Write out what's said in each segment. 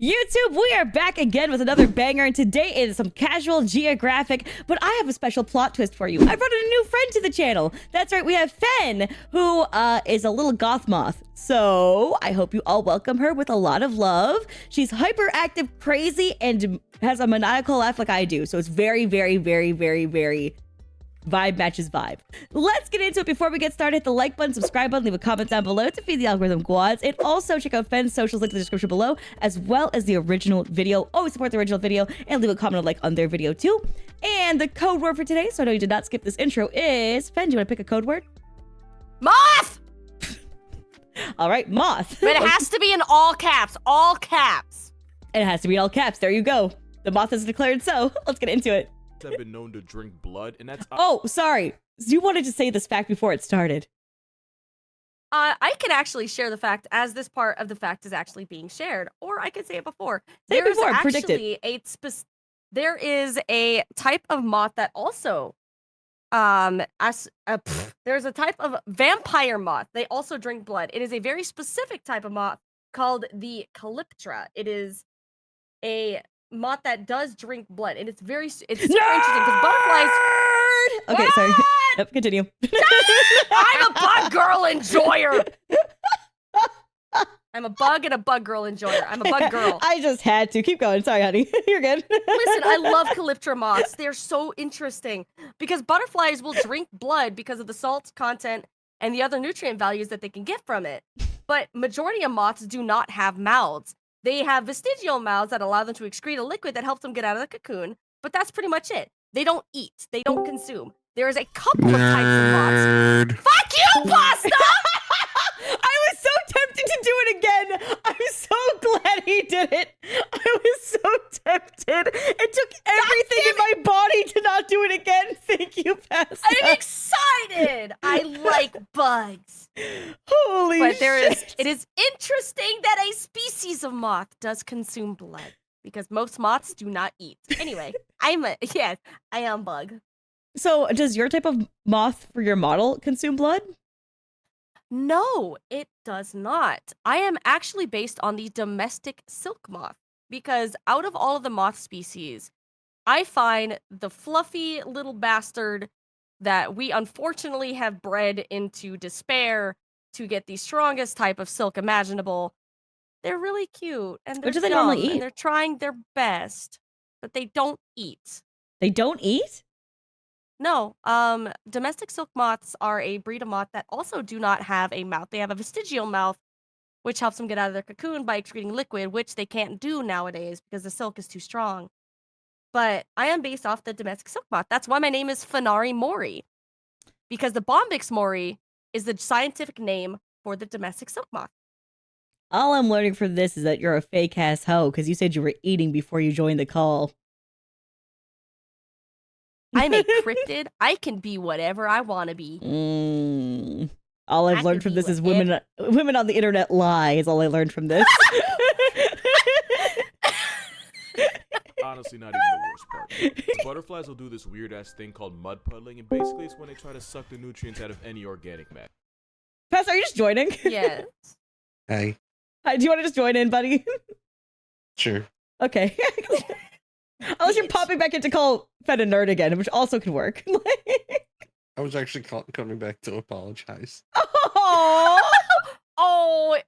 YouTube, we are back again with another banger, and today is some casual Geographic, but I have a special plot twist for you. I brought in a new friend to the channel. That's right, we have Fen, who is a little goth moth. So I hope you all welcome her with a lot of love. She's hyperactive, crazy, and has a maniacal laugh like I do. So it's very, very, very, very, very vibe matches vibe. Let's get into it. Before we get started, hit the like button, subscribe button, leave a comment down below to feed the algorithm quads, and also check out Fen's socials, link in the description below, as well as the original video. Always support the original video and leave a comment or like on their video too. And the code word for today, so I know you did not skip this intro, is Fen. Do you want to pick a code word? Moth! All right, moth. But it has to be in all caps. All caps. It has to be in all caps. There you go. The moth has declared so. Let's get into it. Have been known to drink blood, and that's Oh, sorry. You wanted to say this fact before it started. I can actually share the fact as this part of the fact is actually being shared, or I could say it before. Say it There's before, predict actually there is a type of moth that also there's a type of vampire moth. They also drink blood. It is a very specific type of moth called the Calyptra. It is a moth that does drink blood, and it's super interesting because butterflies. Okay, sorry. Yep, continue. I'm a bug girl enjoyer. I'm a bug and a bug girl enjoyer. I'm a bug girl. I just had to. Keep going. Sorry, honey. You're good. Listen, I love Calyptra moths. They're so interesting because butterflies will drink blood because of the salt content and the other nutrient values that they can get from it. But majority of moths do not have mouths. They have vestigial mouths that allow them to excrete a liquid that helps them get out of the cocoon, but that's pretty much it. They don't eat. They don't consume. There is a couple of types of moths. Fuck you, Pasta! I was so tempted to do it again. I'm so glad he did it. I was so tempted. It took everything in my body to not do it again. Thank you, Pasta. I'm excited. I like bugs. Holy But shit. it is interesting that a species of moth does consume blood because most moths do not eat. Anyway, I am bug. So does your type of moth for your model consume blood? No, it does not. I am actually based on the domestic silk moth because out of all of the moth species, I find the fluffy little bastard that we unfortunately have bred into despair to get the strongest type of silk imaginable. They're really cute and they're What do they normally dumb, eat? and they're trying their best, but they don't eat. They don't eat? No, domestic silk moths are a breed of moth that also do not have a mouth. They have a vestigial mouth, which helps them get out of their cocoon by excreting liquid, which they can't do nowadays because the silk is too strong. But I am based off the domestic silk moth. That's why my name is Fenari Mori, because the Bombyx mori is the scientific name for the domestic silk moth. All I'm learning from this is that you're a fake ass hoe because you said you were eating before you joined the call. I'm a cryptid. I can be whatever I want to be. All I've I learned could from be this is women on the internet lie is all I learned from this. honestly not even the worst part. Butterflies will do this weird ass thing called mud puddling, and basically it's when they try to suck the nutrients out of any organic matter. Pastor, are you just joining? Yes. Hey, Hi, do you want to just join in, buddy? sure. Okay. Unless you're Bitch. popping back in to call Fed a nerd again, which also could work. I was actually coming back to apologize. Aww. Oh,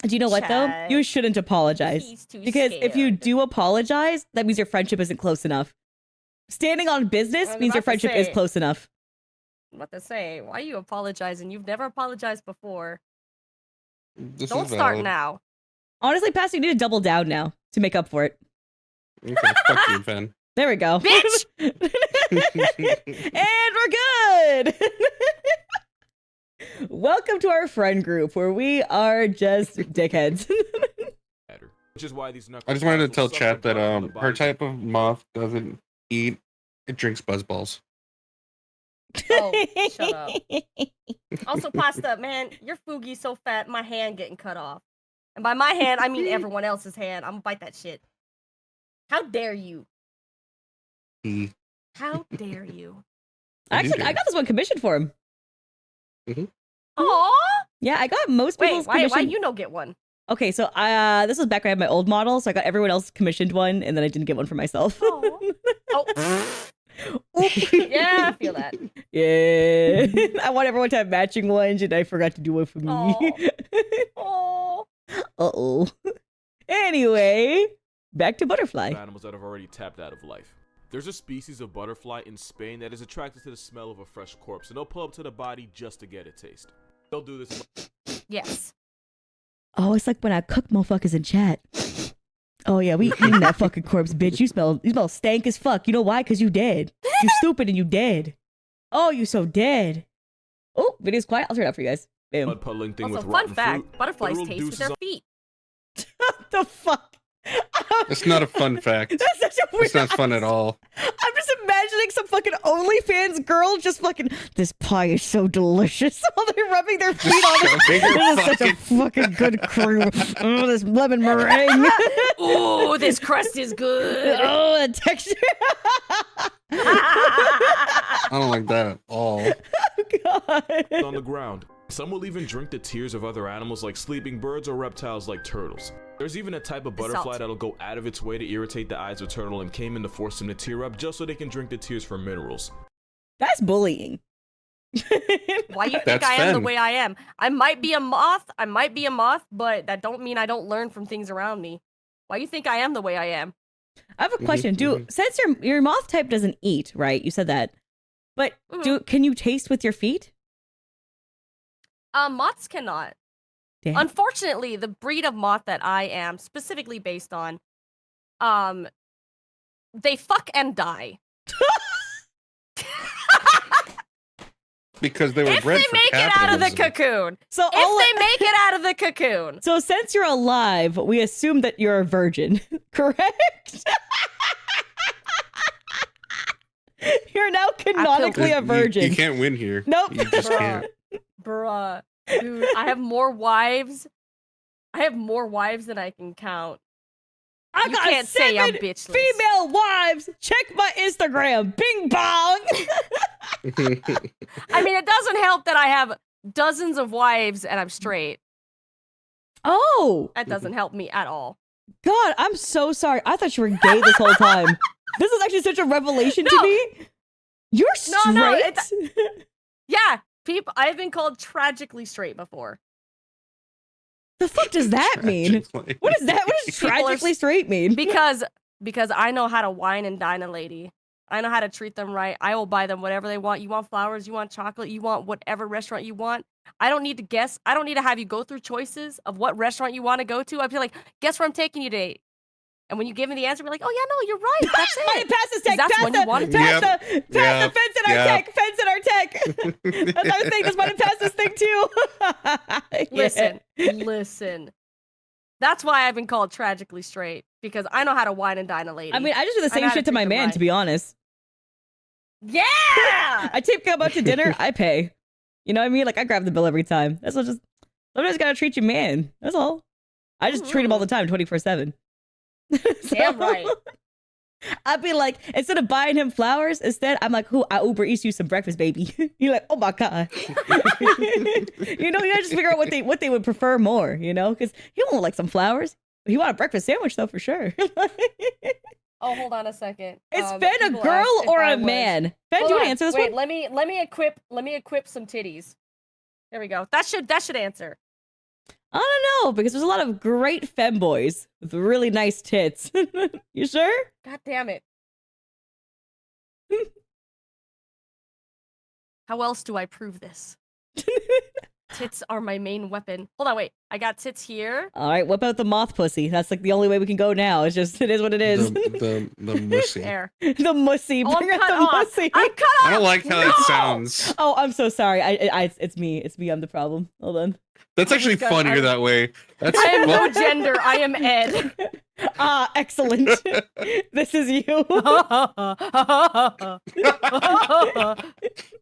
Do you know what, though? Chad. You shouldn't apologize. he's too Because if you scared. do apologize, that means your friendship isn't close enough. Standing on business I was means your about to friendship is say. close enough. I'm about to say, why are you apologizing? You've never apologized before. This Don't is start valid. now. Honestly, Pastor, you need to double down now to make up for it. Okay, fuck you, Fen. There we go. Bitch! And we're good. Welcome to our friend group where we are just dickheads. Which is why these I just wanted to knuckleheads tell will suck chat the that blood from the her bodies type of moth doesn't eat; it drinks buzzballs. Oh, shut up. Also, Pasta, man, your Fugi's so fat, my hand getting cut off. And by my hand, I mean everyone else's hand. I'm gonna bite that shit. How dare you? He How dare you? Actually, I got this one commissioned for him. Aww! Yeah, I got most Wait, people's why commission. you no get one? Okay, so this was back when I had my old model, so I got everyone else commissioned one, and then I didn't get one for myself. Oh. Yeah, I feel that. Yeah. I want everyone to have matching ones, and I forgot to do one for me. Oh. Uh-oh. Anyway, back to butterfly. Animals that have already tapped out of life. There's a species of butterfly in Spain that is attracted to the smell of a fresh corpse, and they'll pull up to the body just to get a taste. They'll do this. Yes. Oh, it's like when I cook motherfuckers in chat. Oh yeah, we eating that fucking corpse, bitch. You smell stank as fuck. You know why? Cause you dead. You stupid and you dead. Oh, you so dead. Oh, video's quiet. I'll turn it up for you guys. Bam. Mud puddling thing Also, with fun rotten fact: fruit. butterflies Little taste with deuces their on- feet. What the fuck? It's not a fun fact. That's such a weird. It's not fun at all. I'm just imagining some fucking OnlyFans girl just fucking. This pie is so delicious. While they're rubbing their feet on it. Shoving her This is such a fucking good crew. Oh, this lemon meringue. Ooh, this crust is good. Oh, the texture. I don't like that at all. God. on the ground. Some will even drink the tears of other animals like sleeping birds or reptiles like turtles. There's even a type of butterfly Salt. that'll go out of its way to irritate the eyes of a turtle and came in to force them to tear up just so they can drink the tears for minerals. That's bullying. Why you think That's I am the Fen. way I am? I might be a moth, but that don't mean I don't learn from things around me. Why you think I am the way I am? I have a question. Since your moth type doesn't eat, right? You said that. But can you taste with your feet? Moths cannot. Damn. Unfortunately, the breed of moth that I am specifically based on, they fuck and die. Because they were If bred they for make it out of the capitalism. cocoon. So If they make it out of the cocoon. So since you're alive, we assume that you're a virgin, correct? You're now canonically a virgin. You can't win here. Nope. You just can't. Bruh. Dude, I have more wives. I have more wives than I can count. I You got can't say I'm 7 bitchless. female wives. Check my Instagram. Bing bong. I mean, it doesn't help that I have dozens of wives and I'm straight. Oh, That doesn't help me at all. God, I'm so sorry. I thought you were gay this whole time. This is actually such a revelation to No. me. You're straight? No, Yeah, people. I've been called tragically straight before. The fuck does that mean? Tragically. What is that? What does People are tragically straight mean? Because I know how to wine and dine a lady. I know how to treat them right. I will buy them whatever they want. You want flowers, you want chocolate, you want whatever restaurant you want. I don't need to guess. I don't need to have you go through choices of what restaurant you want to go to. I'd be like, guess where I'm taking you today. And when you give me the answer, we're like, oh yeah, no, you're right. That's it. Pass this tech. That's Pass when you want the, it. pass the fence in our Yep. tech. Fence in our tech. That's what I was saying. Just want to pass this thing too. Yeah. Listen. That's why I've been called tragically straight, because I know how to wine and dine a lady. I mean, I just do the I know same how to shit to treat my them man, right. to be honest. Yeah. I take him out to dinner, I pay. You know what I mean? Like, I grab the bill every time. That's what just, sometimes gotta treat your man. That's all. I just treat him all the time, 24/7. Damn right. I'd be like, instead of buying him flowers, instead, I'm like, I Uber Eats you some breakfast, baby. You're like, oh my God. You gotta just figure out what they would prefer more, you know? Because he won't like some flowers. He want a breakfast sandwich, though, for sure. Oh, hold on a second. Is Fen a People girl asked if or I a was- man? Fen, do Hold you want on. to answer this Wait, one? let me equip some titties. There we go. That should answer. I don't know, because there's a lot of great femboys with really nice tits. You sure? God damn it. How else do I prove this? Tits are my main weapon. Hold on, wait. I got tits here. All right, whip out the moth pussy. That's like the only way we can go now. It's just, it is what it is. The mussy. There. The mussy. Oh, I'm Bring out cut the off. mussy. I'm cut off. I don't like how No! that sounds. Oh, I'm so sorry. It's me. It's me. I'm the problem. Hold on. That's actually just got- funnier that way. That's I am no well, gender. I am Ed. Ah, excellent. This is you.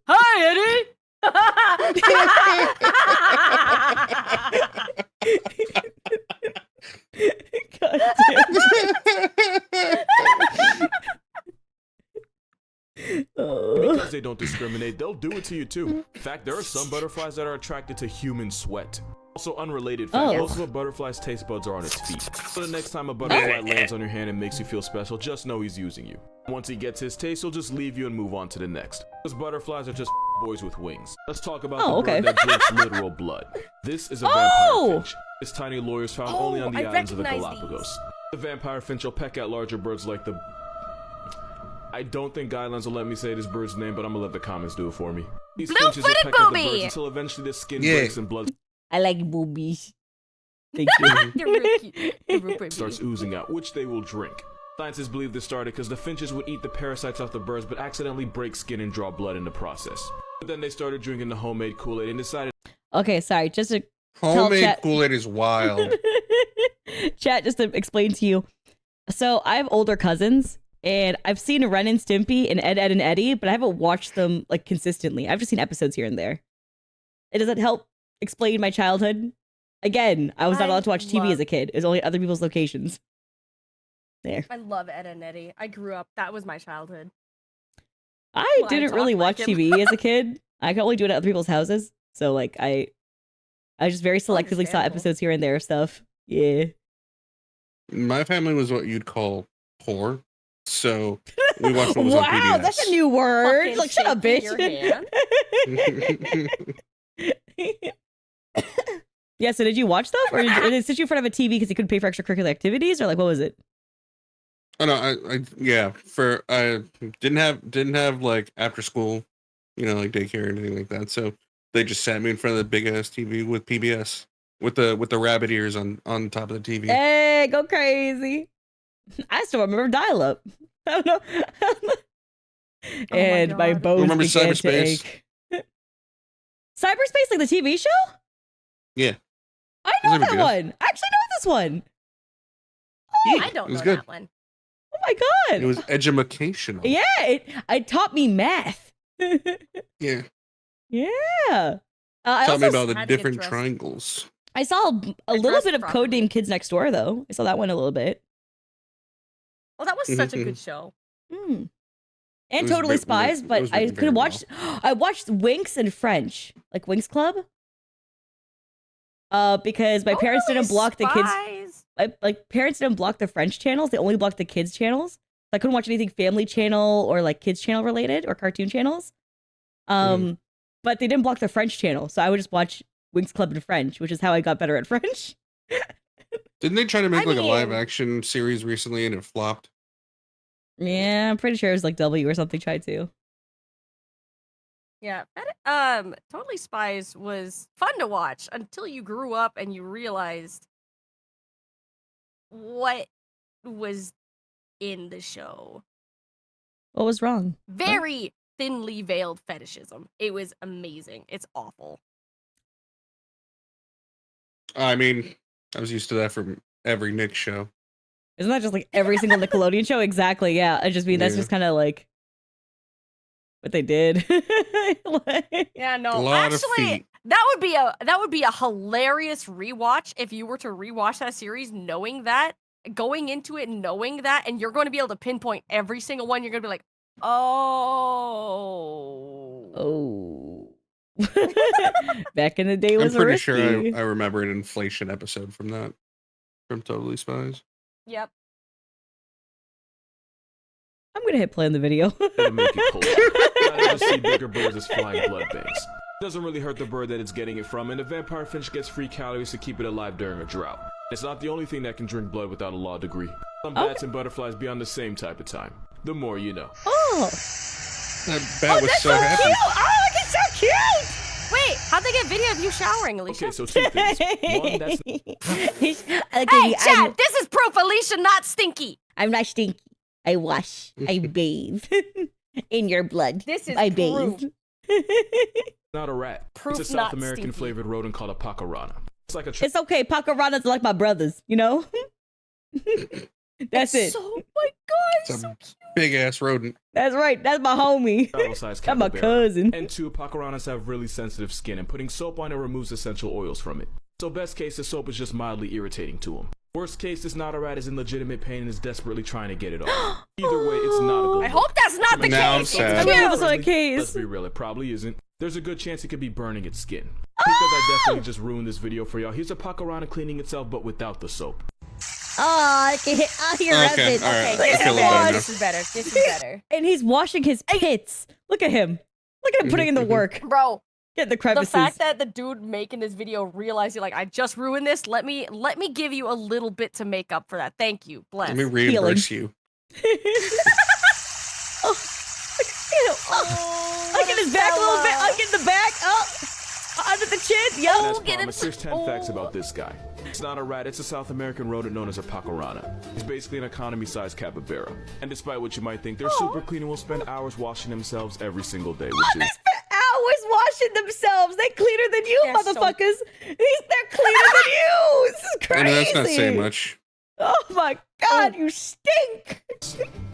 Hi, Eddie. God damn. Oh. Because they don't discriminate, they'll do it to you too. In fact, there are some butterflies that are attracted to human sweat. Also, unrelated fact, Oh. most of a butterfly's taste buds are on its feet. So the next time a butterfly lands on your hand and makes you feel special, just know he's using you. Once he gets his taste, he'll just leave you and move on to the next. Because butterflies are just boys with wings. Let's talk about the bird that drinks literal blood. This is a vampire finch. This tiny lure is found only on the islands of the Galapagos. The vampire finch will peck at larger birds like the... I don't think guidelines will let me say this bird's name, but I'm gonna let the comments do it for me. These finches will peck at the birds until eventually the skin breaks and blood I like boobies. Thank you. They're real cute. They're real pretty. starts oozing out, which they will drink. Scientists believe this started because the finches would eat the parasites off the birds but accidentally break skin and draw blood in the process. But then they started drinking the homemade Kool-Aid and decided... Okay, sorry. Just to Homemade Kool-Aid is wild. chat, just to explain to you. So I have older cousins, and I've seen Ren and Stimpy and Ed, Ed, and Eddie, but I haven't watched them like consistently. I've just seen episodes here and there. It doesn't help explain my childhood. Again, I was not allowed to watch TV as a kid. It was only other people's locations. There. I love Ed and Eddie. I grew up. That was my childhood. I Well, I didn't really talk watch like him. TV as a kid. I could only do it at other people's houses. So like I just very selectively saw Understandable. episodes here and there of stuff. Yeah. My family was what you'd call poor, so we watched what was on Wow, PBS. that's a new word. Fucking Like, shut up, shaking bitch. your hand. Yeah, so did you watch stuff? Or did it sit you in front of a TV because you couldn't pay for extracurricular activities? Or like, what was it? Oh no, I didn't have like after school, like daycare or anything like that. So they just sat me in front of the big ass TV with PBS with the rabbit ears on top of the TV. Hey, go crazy. I still remember dial-up. I don't know. And my God. bones Remember began to Cyberspace? ache. Cyberspace, like the TV show? Yeah. I It know was that pretty good. one. I actually know this one. I don't It was know good. that one. Oh my god. It was educational. Yeah, it taught me math. Yeah. Yeah. I Taught me also about the had to get different dressed. triangles. I saw a little dressed bit of properly. Codename Kids Next Door though. I saw that one a little bit. Well, that was such a good show. Hmm. And was Totally ve- Spies, it but was I written could very have watched. I watched Winx in French, like Winx Club. Because my parents didn't block the kids. Like parents didn't block the French channels; they only blocked the kids channels. I couldn't watch anything Family Channel or like Kids Channel related or cartoon channels. But they didn't block the French channel, so I would just watch Winx Club in French, which is how I got better at French. Didn't they try to make I like a live mean- action series recently and it flopped? Yeah, I'm pretty sure it was like W or something tried to. Yeah, Totally Spies was fun to watch until you grew up and you realized what was in the show. What was wrong? Very thinly veiled fetishism. It was amazing. It's awful. I mean, I was used to that from every Nick show. Isn't that just like every single Nickelodeon show? Exactly. Yeah. I just mean that's Yeah. just kind of like what they did. Like- Yeah, no. A lot of Actually, feet. that would be a hilarious rewatch if you were to rewatch that series knowing that, going into it knowing that, and you're going to be able to pinpoint every single one. You're going to be like, oh. Oh. Back in the day I'm was pretty risky. sure I remember an inflation episode from that, from Totally Spies. Yep. I'm gonna hit play on the video. to make it cold. I never see bigger birds as flying blood banks. Doesn't really hurt the bird that it's getting it from, and the vampire finch gets free calories to keep it alive during a drought. It's not the only thing that can drink blood without a law degree. Some bats and butterflies be on the same type of time. The more you know. Oh, That bat was so happy. cute! Oh, look, it's so cute! Wait, how'd they get video of you showering, Alicia? Okay, so two things. One, that's Hey, Chad, this is proof Alicia not stinky. I'm not stinky. I wash. I bathe in your blood. This is I proof. bathe. not a rat. Proof It's a not South American stinky. flavored rodent called a pacarana. It's like a It's okay. Pacarana's are like my brothers, you know? That's it. So, oh my God, It's a so cute. big ass rodent. That's right. That's my homie. travel-sized That's my capybara. cousin. And two, pacarranas have really sensitive skin, and putting soap on it removes essential oils from it. So best case, the soap is just mildly irritating to them. Worst case, this not a rat is in legitimate pain and is desperately trying to get it off. Either way, it's not a good I look. hope that's not the Now I'm case. sad. I It's mean, cute. that's not the Let's case. be real, it probably isn't. There's a good chance it could be burning its skin. Because I definitely just ruined this video for y'all. Here's a Pacarana cleaning itself, but without the soap. Oh, I can hit. Oh, you're Okay, it. all right. Okay, I feel a little better now. this is better. This is better. And he's washing his pits. Look at him. Look at him putting in the work. Bro, Get the the crevices. fact that the dude making this video realized, like, I just ruined this. Let me give you a little bit to make up for that. Thank you. Bless. Let me reimburse you. Oh, I get his back a little bit. I'll get the back. Oh, under the chin. And Yo, as get promised, it. here's 10 facts about this guy. It's not a rat, it's a South American rodent known as a Pacarana. He's basically an economy-sized capybara. And despite what you might think, they're super clean and will spend hours washing themselves every single day, which is... Hours washing themselves. They cleaner than you, They're so- motherfuckers. They're cleaner than you. This is I crazy. know that's not saying much. Oh my god, you stink.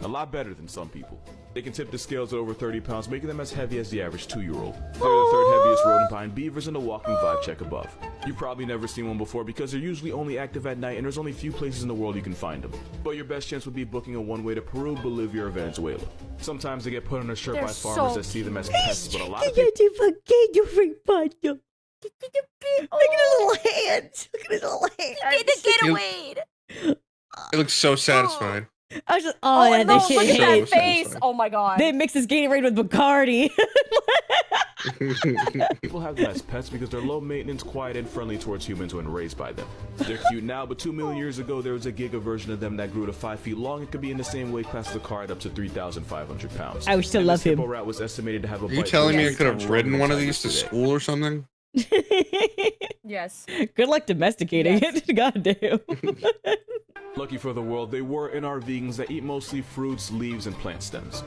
a lot better than some people. They can tip the scales at over 30 pounds, making them as heavy as the average 2-year-old. They're the third heaviest rodent behind beavers in the walking vibe check above. You've probably never seen one before because they're usually only active at night and there's only few places in the world you can find them. But your best chance would be booking a one-way to Peru, Bolivia, or Venezuela. Sometimes they get put on a shirt They're by farmers so that see them as pests, but a lot of people... Look at his little hands. Look at his little hands. Get away. It looks so satisfied. I was just, Oh, yeah, no, they look shit at hate. that So face. satisfying. Oh my god. They mix this Gatorade with Bacardi. People have them as pets because they're low maintenance, quiet, and friendly towards humans when raised by them. They're cute now, but 2 million years ago, there was a giga version of them that grew to 5 feet long and could be in the same weight class as a car at up to 3,500 pounds. I would still And love this hippo him. rat was estimated to have a Are you bite telling me I weight could 3 have times ridden stronger one than of these to tigers today. school or something? Yes. Good luck domesticating Yes. it. Goddamn. Lucky for the world, they were and are vegans that eat mostly fruits, leaves, and plant stems.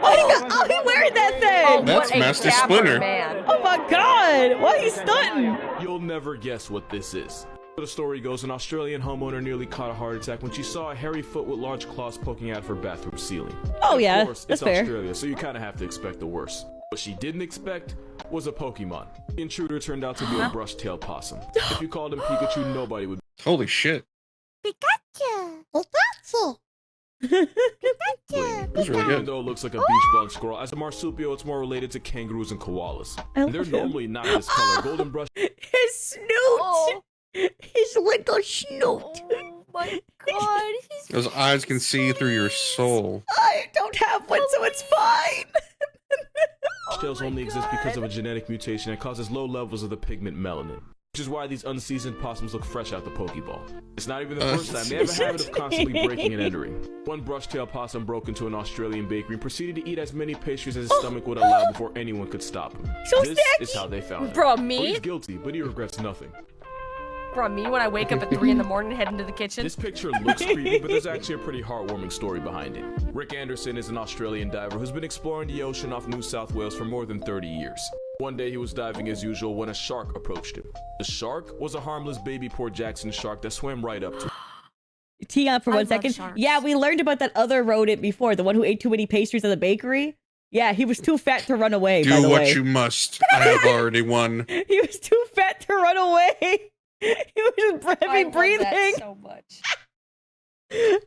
Oh, he wearing that thing. That's what a Master dapper Splinter. man. Oh my god. Why are you stunting? You'll never guess what this is. The story goes, an Australian homeowner nearly caught a heart attack when she saw a hairy foot with large claws poking out of her bathroom ceiling. Oh yeah, Of course, that's it's fair. Australia, so you kind of have to expect the worst. What she didn't expect was a Pokemon. The intruder turned out to be a brush-tailed possum. If you called him Pikachu, nobody would. Holy shit. That's really Even good. though it looks like a beach bug squirrel, as a marsupial, it's more related to kangaroos and koalas. I And they're love him. normally not this color. Golden brush His snoot. Oh, His little snoot. oh my god. He's Those eyes can see through your soul. I don't have one, so it's fine. tails only exist because of a genetic mutation that causes low levels of the pigment melanin. Which is why these unseasoned possums look fresh out the Pokeball. It's not even the first time. They have a habit of constantly breaking and entering. One brush-tailed possum broke into an Australian bakery and proceeded to eat as many pastries as his stomach would allow before anyone could stop him. So This snacky. is how they found him. Bro, Oh, me? he's guilty, but he regrets nothing. Bro, me when I wake up at 3 in the morning and head into the kitchen. This picture looks creepy, but there's actually a pretty heartwarming story behind it. Rick Anderson is an Australian diver who's been exploring the ocean off New South Wales for more than 30 years. One day he was diving as usual when a shark approached him. The shark was a harmless baby Port Jackson shark that swam right up to him. Teeing up for I 1 love second. sharks. Yeah, we learned about that other rodent before, the one who ate too many pastries at the bakery. Yeah, he was too fat to run away, by Do the what way. you must. I have already won. He was too fat to run away. He was just I heavy love breathing. that so much.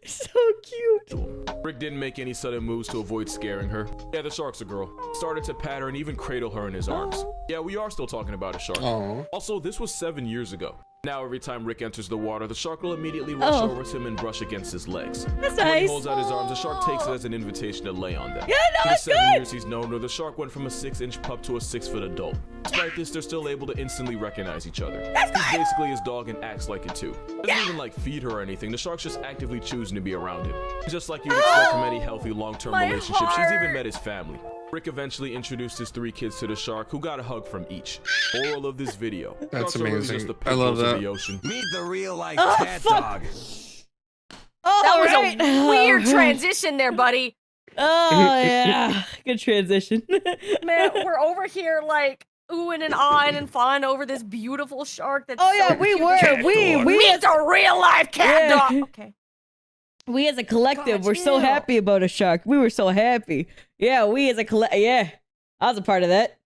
So cute. Rick didn't make any sudden moves to avoid scaring her. Yeah, the shark's a girl. Started to pat her and even cradle her in his arms. Yeah, we are still talking about a shark. Oh. Also, this was 7 years ago. Now every time Rick enters the water, the shark will immediately rush over to him and brush against his legs. That's When he nice. holds out his arms, the shark takes it as an invitation to lay on them. Yeah, no, In the that's 7 good. years he's known her, the shark went from a 6-inch pup to a 6-foot adult. Despite this, they're still able to instantly recognize each other. He's basically his dog and acts like it too. Doesn't even like feed her or anything. The shark's just actively choosing to be around him. Just like you'd expect from any healthy long-term my relationship, she's even heart. met his family. Rick eventually introduced his 3 kids to the shark, who got a hug from each. Moral of this video: That's sharks are really amazing. just the I love pitbulls of that. the ocean. Meet the real-life Oh, cat fuck. dog. Oh, That was right. a weird Alright. transition there, buddy. Oh, yeah. Good transition. Man, we're over here like oohing and ahhing and fawing over this beautiful shark that's Oh, yeah, so we cute. were. cat We dog. as, Meet the real life cat Yeah. dog. Okay. we as a collective God, were so chill. happy about a shark. We were so happy. Yeah, we as a yeah. I was a part of that.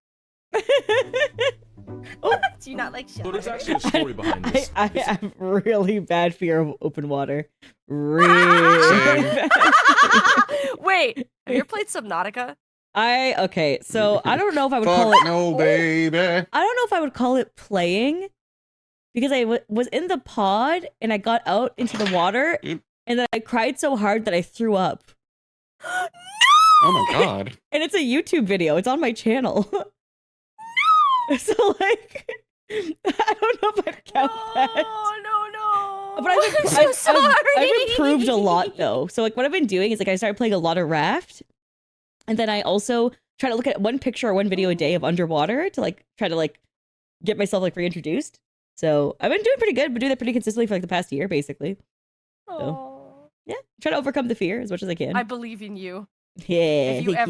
Do you not like So sharks? there's actually a story behind this. I have really bad fear of open water. Really Same. bad. Wait, have you ever played Subnautica? Okay, so I don't know if I would call it. no, baby. I don't know if I would call it playing, because I was in the pod and I got out into the water, and then I cried so hard that I threw up. No! Oh my god. And it's a YouTube video. It's on my channel. No! So like, I don't know if I'd count that. No. But I'm so sorry. I've improved a lot though. So like what I've been doing is like I started playing a lot of Raft, and then I also try to look at one picture or one video a day of underwater to like try to like get myself like reintroduced. So I've been doing pretty good. Been doing that pretty consistently for like the past year, basically. Oh. Yeah, try to overcome the fear as much as I can. I believe in you. Yeah. If you thank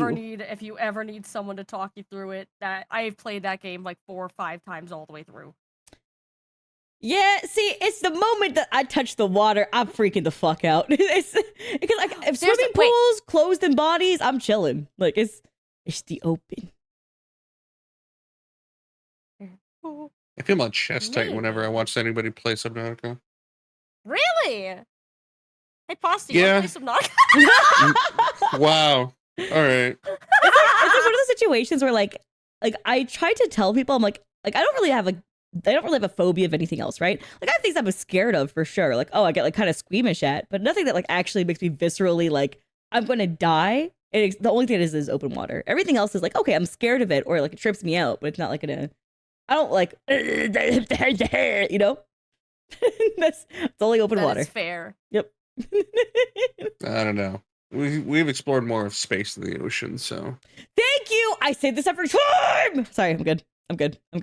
ever need someone to talk you through it, that I've played that game like 4 or 5 times all the way through. Yeah, see, it's the moment that I touch the water, I'm freaking the fuck out. It's because like if swimming pools closed in bodies, I'm chilling. Like it's the open. I feel my chest tight whenever I watch anybody play Subnautica. Really? Hey, Pasta, Yeah. you want to play Subnautica? Wow. All right. It's like one of those situations where like I try to tell people I'm like I don't really have a phobia of anything else, right? Like I have things I'm scared of for sure. Like, oh, I get like kind of squeamish at, but nothing that like actually makes me viscerally like I'm gonna die. And the only thing it is open water. Everything else is like, okay, I'm scared of it, or like it trips me out, but it's not like I don't like you know? It's only open water. That's fair. Yep. I don't know. We've explored more of space than the ocean, so. Thank you. I say this every time. Sorry, I'm good. Okay.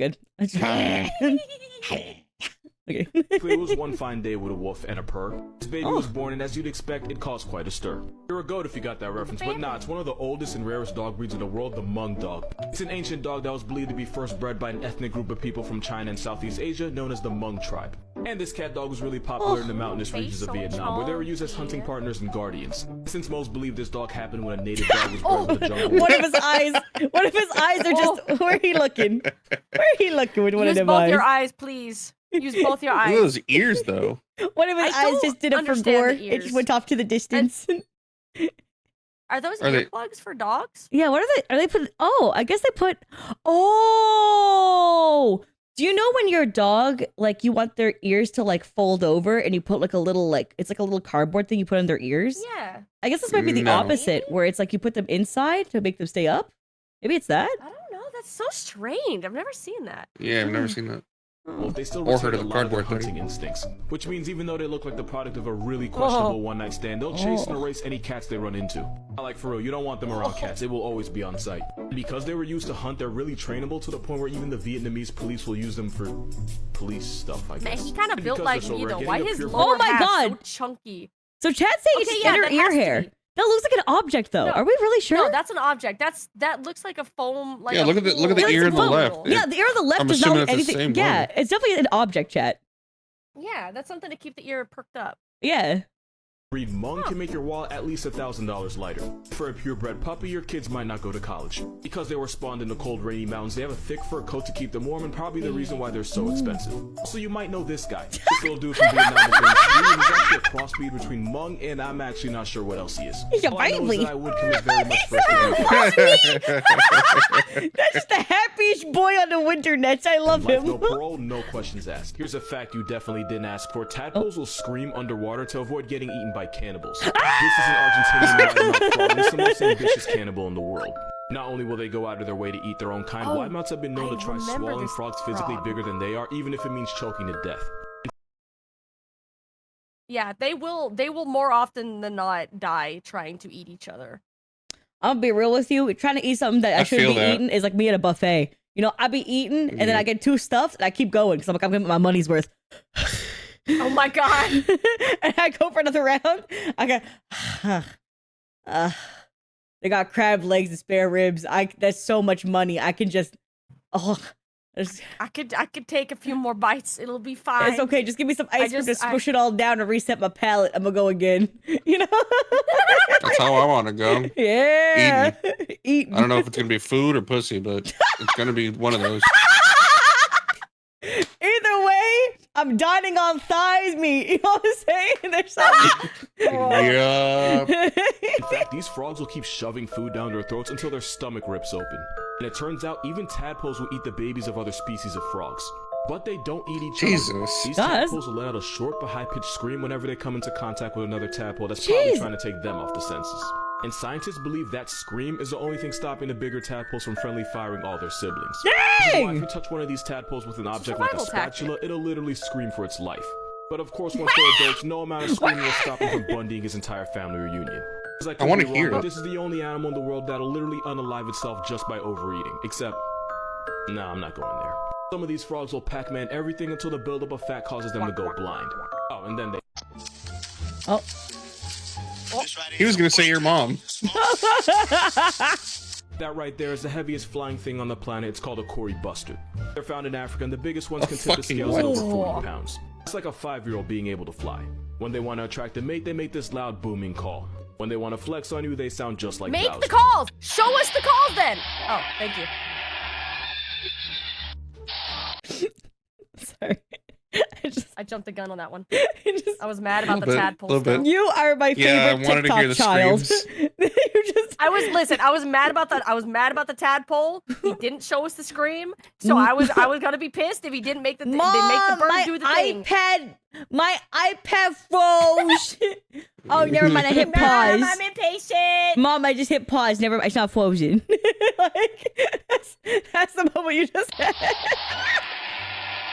It was one fine day with a wolf and a purr. This baby was born, and as you'd expect, it caused quite a stir. You're a goat if you got that reference, but nah, it's one of the oldest and rarest dog breeds in the world, the Hmong dog. It's an ancient dog that was believed to be first bred by an ethnic group of people from China and Southeast Asia known as the Hmong tribe. And this cat dog was really popular in the mountainous regions of Vietnam, where they were used as hunting partners and guardians. Since most believe this dog happened when a native dog was bred in the jungle. One of his eyes are just, where are he looking? Where are he looking with one of Use them both eyes? your eyes, please. Use both your Look at eyes. those ears, though. One of his I eyes don't just did it for understand gore. the It just ears. went off to the distance. Are those Are they- earplugs for dogs? Yeah, what are they? Are they put? Oh, I guess they put. Oh, do you know when your dog like you want their ears to like fold over and you put like a little like it's like a little cardboard thing you put on their ears? Yeah. I guess this might be the No. opposite, where it's like you put them inside to make them stay up. Maybe it's that. I don't know. That's so strange. I've never seen that. Yeah, I've never seen that. Well, they still Or retain heard a of the lot of their cardboard thing. hunting instincts, which means even though they look like the product of a really questionable one-night stand, they'll chase and erase any cats they run into. Like for real, you don't want them around cats; they will always be on sight. Because they were used to hunt, they're really trainable to the point where even the Vietnamese police will use them for police stuff. I Man, guess. he kind of And built because like they're so me rare, though. getting Why a his pure lower Oh my half so God. chunky? So Chad's saying Okay, it's yeah, inner that ear has to hair. be. That looks like an object, though. No. Are we really sure? No, that's an object. That looks like a foam. Like Yeah, a look at the pool. ear on the left. Yeah, the ear on the left I'm does not assuming look it's the anything. same Yeah, one. it's definitely an object, Chat. Yeah, that's something to keep the ear perked up. Yeah. breed Hmong can make your wallet at least $1,000 lighter. For a purebred puppy, your kids might not go to college. Because they were spawned in the cold, rainy mountains, they have a thick fur coat to keep them warm, and probably the reason why they're so expensive. So you might know this guy. This little dude from Vietnam is named Shree, and he's actually a crossbreed between Hmong, and I'm actually not sure what else he is. Yeah, All I know is rightly. that I would commit very much first degree. That's just the happiest boy on the winter nets. I love Life, him. no parole, no questions asked. Here's a fact you definitely didn't ask for. Tadpoles will scream underwater to avoid getting eaten by cannibals. This is an Argentinian largemouth frog, and it's the most ambitious cannibal in the world. Not only will they go out of their way to eat their own kind, Oh, wide mouths have been known I to try remember swallowing this frogs physically frog. bigger than they are, even if it means choking to death. Yeah, they will more often than not die trying to eat each other. I'm gonna be real with you. Trying to eat something that I I shouldn't feel be that. eating is like me at a buffet. You know, I be eating and then Yeah. I get too stuffed and I keep going because I'm like, I'm getting my money's worth. Oh my god. And I go for another round. I go, they got crab legs and spare ribs. That's so much money. I can just, it's I could take a few more bites. It'll be fine. okay. Just give me some ice cream to just- smush it all down and reset my palate. I'm gonna go again. You know? That's how I want to go. Yeah. Eating. I don't know if it's gonna be food or pussy, but it's gonna be one of those. Either way, I'm dining on thighs meat. You know what I'm saying? There's something. Yeah. In fact, these frogs will keep shoving food down their throats until their stomach rips open. And it turns out even tadpoles will eat the babies of other species of frogs. But they don't eat each other. Jesus. These tadpoles will let out a short but high-pitched scream whenever they come into contact with another tadpole that's probably trying to take them off the senses. And scientists believe that scream is the only thing stopping the bigger tadpoles from friendly firing all their siblings. Which is why if you touch one of these tadpoles with an object like a spatula, it'll literally scream for its life. But of course, once they're adults, no amount of screaming will stop him from bundying his entire family reunion. I want to hear but it. this is the only animal in the world that'll literally unalive itself just by overeating. Except, no, I'm not going there. Some of these frogs will Pac-Man everything until the buildup of fat causes them to go blind. Oh, and then they... Oh. He was gonna say your mom. That right there is the heaviest flying thing on the planet. It's called a Cory bustard. They're found in Africa, and the biggest ones can tip the scales at over 40 pounds. It's like a 5-year-old being able to fly. When they want to attract a mate, they make this loud booming call. When they want to flex on you, they sound just like Make Bowser. the calls! Show us the calls then! Oh, thank you. Sorry. I jumped the gun on that one. just, I was mad about the Little bit, tadpole little stuff. bit. you are my favorite Yeah, I wanted to hear TikTok the child. screams. You just I was mad about that. I was mad about the tadpole. He didn't show us the scream, so I was gonna be pissed if he didn't make the Mom, they make the bird my do the thing. my iPad froze. Oh, never mind. I hit pause. Mom, I'm impatient. Mom, I just hit pause. Never. It's not frozen. Like, that's the moment you just had.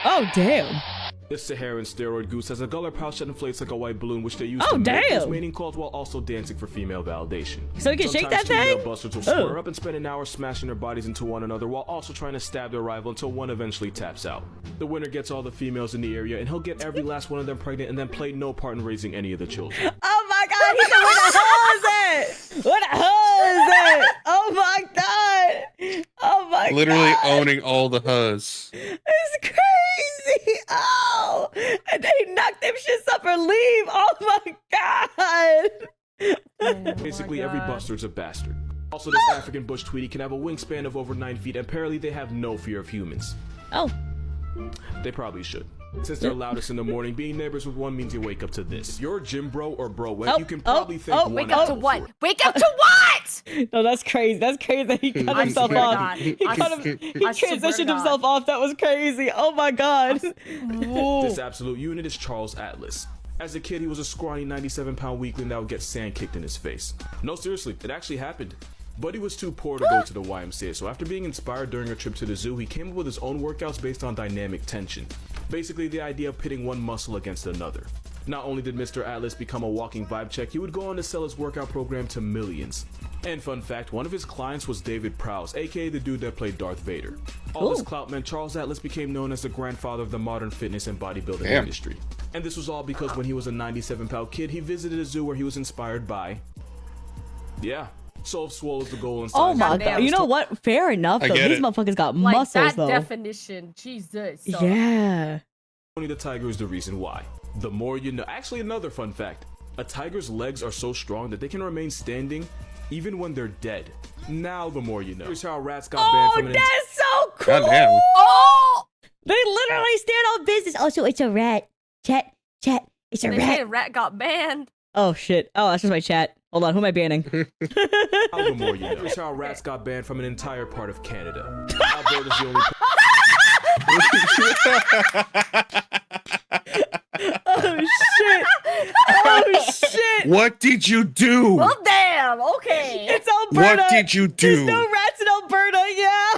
Oh damn. This Saharan steroid goose has a gullet pouch that inflates like a white balloon, which they use Oh, to make damn. those mating calls while also dancing for female validation. So we can shake that Sometimes two male thing? bustards will square up and spend an hour smashing their bodies into one another while also trying to stab their rival until one eventually taps out. The winner gets all the females in the area, and he'll get every last one of them pregnant and then play no part in raising any of the children. Oh my god, he said, where the hell is it? Where the hell is it? Oh my god. Oh my Literally god. owning all the huzz. It's crazy. Oh. And they knock them shits up or leave. Oh my god. Basically, every bastard's a bastard. Also, this African bush tweety can have a wingspan of over 9 feet, and apparently they have no fear of humans. Oh. They probably should. Since they're loudest in the morning, being neighbors with one means you wake up to this. If you're a gym bro or bro-wet, you can probably thank one Wake up to apple what? for it. Wake up to what? No, that's crazy. That's crazy that he cut I himself swear to off. God. He I swear to transitioned God. himself off. That was crazy. Oh my god. This absolute unit is Charles Atlas. As a kid, he was a scrawny 97-pound weakling that would get sand kicked in his face. No, seriously, it actually happened. But he was too poor to go to the YMCA, so after being inspired during a trip to the zoo, he came up with his own workouts based on dynamic tension. Basically, the idea of pitting one muscle against another. Not only did Mr. Atlas become a walking vibe check, he would go on to sell his workout program to millions. And fun fact, one of his clients was David Prowse, aka the dude that played Darth Vader. All this clout meant Charles Atlas became known as the grandfather of the modern fitness and bodybuilding industry. And this was all because when he was a 97-pound kid, he visited a zoo where he was inspired by... yeah. So swole is the goal inside. Oh my Goddamn. god. You know what? Fair enough, I though. get These it. motherfuckers got Like muscles, that though. definition, Jesus. So. Yeah. Tony the tiger is the reason why. The more you know. Actually, another fun fact. A tiger's legs are so strong that they can remain standing even when they're dead. Now the more you know. Here's how rats got banned Oh, from an that's so cool. Goddamn. Oh! They literally stand on business. Also, it's a rat. Chat. It's a They rat. say a rat got banned. Oh shit. Oh, that's just my chat. Hold on. Who am I banning? Now the more you know. Here's how rats got banned from an entire part of Canada. Alberta's the only Oh shit. Oh shit. What did you do? Well, damn. Okay. It's Alberta. What did you There's do? no rats in Alberta. Yeah.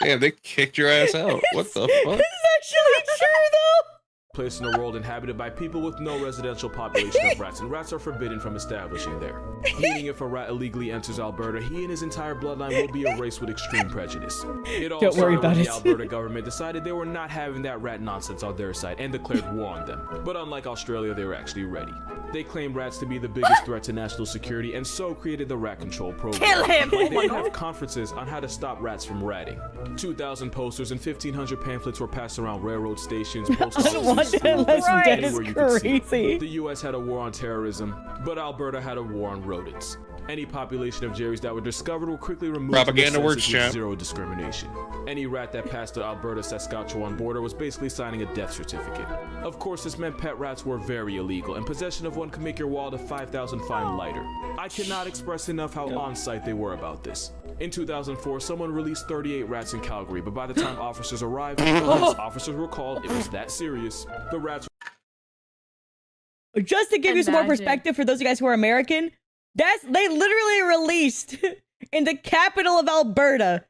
Damn, they kicked your ass out. What the fuck? This is actually true, though. place in the world inhabited by people with no residential population of rats, and rats are forbidden from establishing there. Meaning if a rat illegally enters Alberta, he and his entire bloodline will be erased with extreme prejudice. It all Don't worry started when about the it. Alberta government decided they were not having that rat nonsense on their side and declared war on them. But unlike Australia, they were actually ready. They claimed rats to be the biggest threat to national security and so created the rat control program. Kill him! They would have conferences on how to stop rats from ratting. 2,000 posters and 1,500 pamphlets were passed around railroad stations, post I don't want offices, that. schools, That's Right. anywhere you could see. crazy. The US had a war on terrorism, but Alberta had a war on rodents. Any population of Jerry's that were discovered were quickly removed Propaganda from the words, census with champ. zero discrimination. Any rat that passed the Alberta-Saskatchewan border was basically signing a death certificate. Of course, this meant pet rats were very illegal, and possession of one could make your wallet a 5,000 fine lighter. I cannot express enough how on-site they were about this. In 2004, someone released 38 rats in Calgary, but by the time officers arrived, officers were called. It was that serious. The rats. Just to give you some more Imagine. perspective for those of you guys who are American, they literally released in the capital of Alberta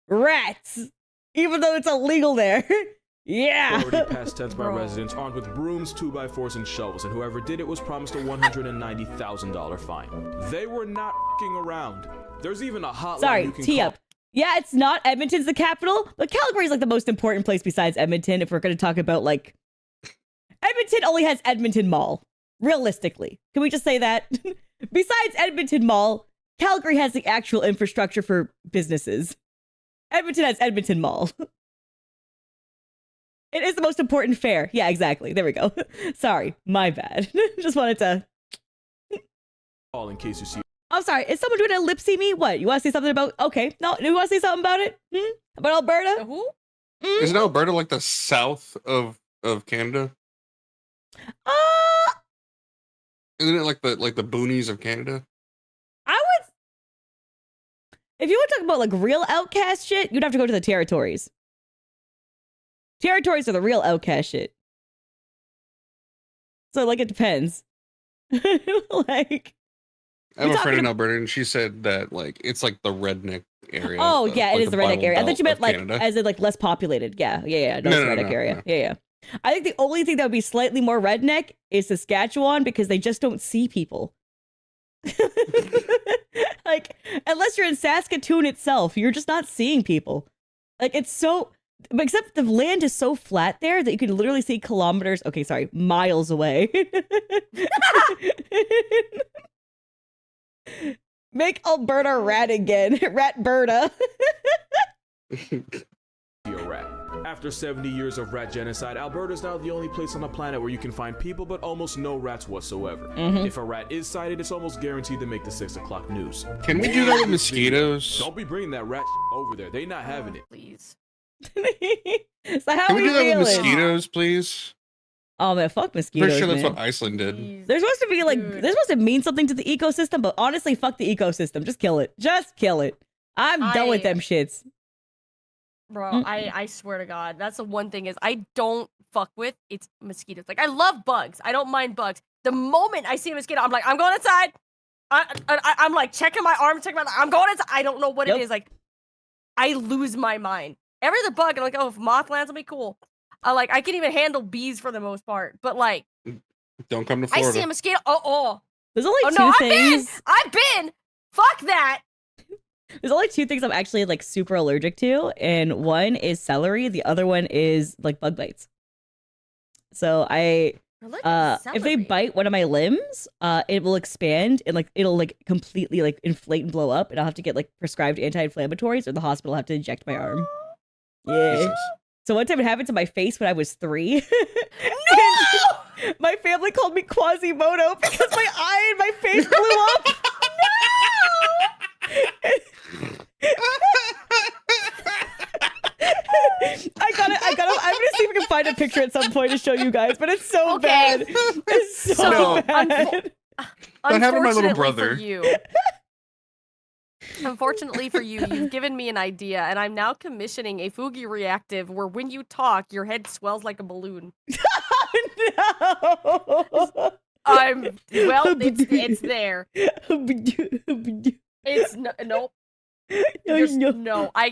rats, even though it's illegal there. Yeah. Already passed tents by Bro. residents armed with brooms, 2x4s, and shovels, and whoever did it was promised a $190,000 fine. They were not f***ing around. There's even a hotline Sorry, you can tee call. up. Yeah, it's not Edmonton's the capital, but Calgary's like the most important place besides Edmonton if we're going to talk about like Edmonton only has Edmonton Mall. Realistically, can we just say that? Besides Edmonton Mall, Calgary has the actual infrastructure for businesses. Edmonton has Edmonton Mall. It is the most important fair. Yeah, exactly. There we go. Sorry, my bad. Just wanted to. Call in case you see. I'm sorry. Is someone doing a lip see me? What? You want to say something about? Okay. No, you want to say something about it? About Alberta? Who? Isn't Alberta like the south of Canada? Isn't it like the boonies of Canada? I would. If you want to talk about like real outcast shit, you'd have to go to the territories. Territories are the real outcast shit. So like it depends. Like. I have We're a friend in talking Alberta, and she said that like it's like the redneck area. Oh of, yeah, it like, is the redneck Bible area. I Belt thought you meant of like Canada. as in like less populated. Yeah. No, it's the redneck area. no. Yeah. I think the only thing that would be slightly more redneck is Saskatchewan because they just don't see people. Like unless you're in Saskatoon itself, you're just not seeing people. Like it's so, but except the land is so flat there that you can literally see kilometers. Okay, sorry, miles away. Make Alberta rat again. Ratberta. A rat. After 70 years of rat genocide, Alberta is now the only place on the planet where you can find people but almost no rats whatsoever. If a rat is sighted, it's almost guaranteed to make the 6 o'clock news. Can we do that with mosquitoes? Don't be bringing that rat over there. They not having it. Please. So how Can we do that feeling? with mosquitoes, please? Oh man, fuck mosquitoes. Pretty sure that's man. what Iceland did. Please. They're supposed to be like, Dude. they're supposed to mean something to the ecosystem, but honestly, fuck the ecosystem. Just kill it. Just kill it. I'm done with them shits. Bro, I swear to God, that's the one thing is I don't fuck with. It's mosquitoes. Like I love bugs. I don't mind bugs. The moment I see a mosquito, I'm like, I'm going inside. I'm like checking my arm, I'm going inside. I don't know what Yep. it is. Like I lose my mind. Every other bug, I'm like, oh, if moth lands will be cool. I can even handle bees for the most part. But like, Don't come to I Florida. see a mosquito. There's only Oh two no, things. I've been. Fuck that. There's only two things I'm actually like super allergic to, and one is celery. The other one is like bug bites. So if they bite one of my limbs, it will expand and like it'll like completely like inflate and blow up, and I'll have to get like prescribed anti-inflammatories, or the hospital will have to inject my arm. Yeah. Jesus. So one time it happened to my face when I was 3. No! And my family called me Quasimodo because my eye and my face blew up. I'm gonna see if we can find a picture at some point to show you guys, but it's so Okay. bad. It's so No. bad. That happened to my little Unfortunately brother. for you. Unfortunately for you, you've given me an idea, and I'm now commissioning a Fugi reactive where when you talk, your head swells like a balloon. No. It's there. It's nope. Just, no, I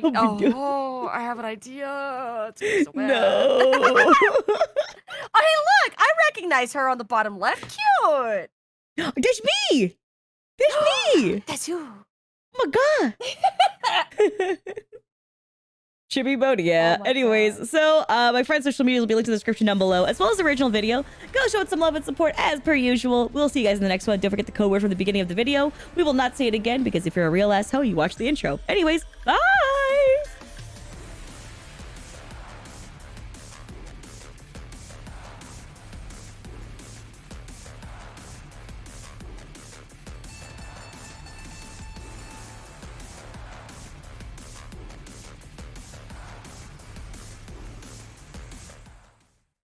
have an idea. It's gonna be so bad. No. Hey, look! I recognize her on the bottom left. Cute. That's me. That's me. That's you. Oh my god. Chibi mode, yeah. Oh my Anyways, God. so my friend's social media will be linked in the description down below, as well as the original video. Go show it some love and support as per usual. We'll see you guys in the next one. Don't forget the code word from the beginning of the video. We will not say it again because if you're a real asshole, you watch the intro. Anyways, bye!